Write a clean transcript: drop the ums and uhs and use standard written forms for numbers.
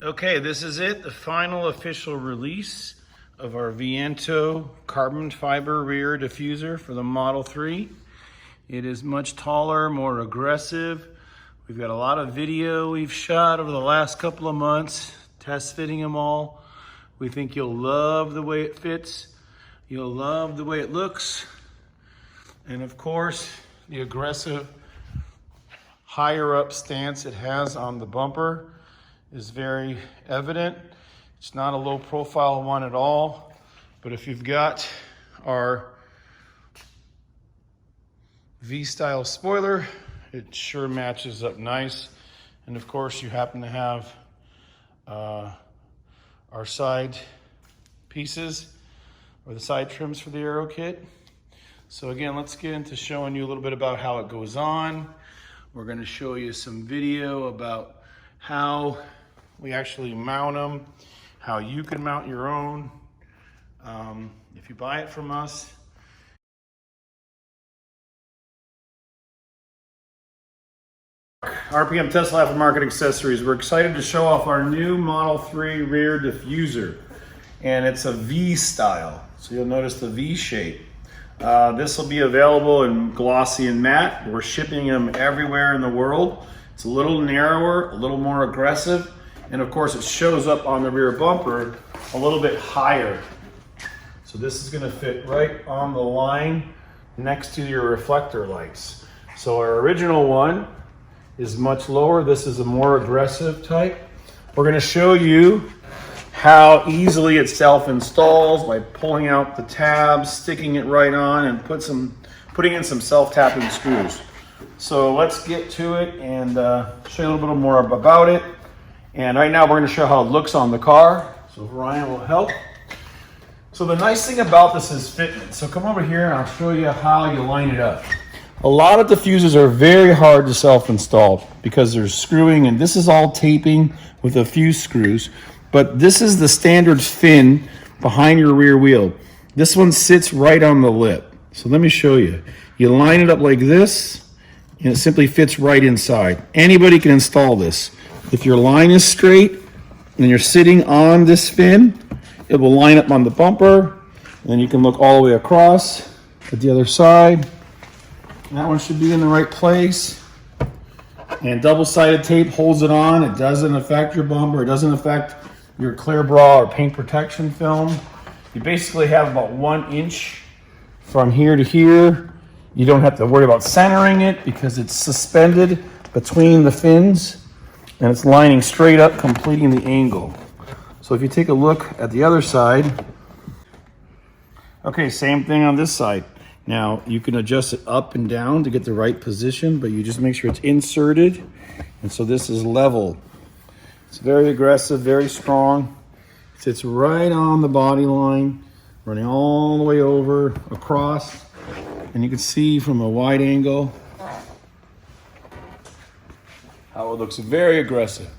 Okay, this is it, the final official release of our Viento carbon fiber rear diffuser for the Model 3. It is much taller, more aggressive. We've got a lot of video we've shot over the last couple of months, test fitting them all. We think you'll love the way it fits. You'll love the way it looks. And of course, the aggressive higher up stance it has on the bumper is very evident. It's not a low profile one at all, but if you've got our V-style spoiler, it sure matches up nice. And of course you happen to have our side pieces or the side trims for the aero kit. So again, let's get into showing you a little bit about how it goes on. We're going to show you some video about how we actually mount them, how you can mount your own if you buy it from us. RPM Tesla Aftermarket Accessories. We're excited to show off our new Model 3 rear diffuser, and it's a V style. So you'll notice the V shape. This will be available in glossy and matte. We're shipping them everywhere in the world. It's a little narrower, a little more aggressive, and of course it shows up on the rear bumper a little bit higher. So this is going to fit right on the line next to your reflector lights. So our original one is much lower. This is a more aggressive type. We're going to show you how easily it self-installs by pulling out the tabs, sticking it right on, and putting in some self-tapping screws. So let's get to it and show you a little bit more about it. And right now we're going to show how it looks on the car. So Ryan will help. So the nice thing about this is fitment. So come over here and I'll show you how you line it up. A lot of diffusers are very hard to self-install because there's screwing, and this is all taping with a few screws. But this is the standard fin behind your rear wheel. This one sits right on the lip. So let me show you. You line it up like this, and it simply fits right inside. Anybody can install this. If your line is straight and you're sitting on this fin, it will line up on the bumper, and then you can look all the way across at the other side. That one should be in the right place. And double-sided tape holds it on. It doesn't affect your bumper. It doesn't affect your clear bra or paint protection film. You basically have about 1 inch from here to here. You don't have to worry about centering it because it's suspended between the fins and it's lining straight up, completing the angle. So if you take a look at the other side, okay, same thing on this side. Now you can adjust it up and down to get the right position, but you just make sure it's inserted. And so this is level. It's very aggressive, very strong. It sits right on the body line, running all the way over, across. And you can see from a wide angle how it looks very aggressive.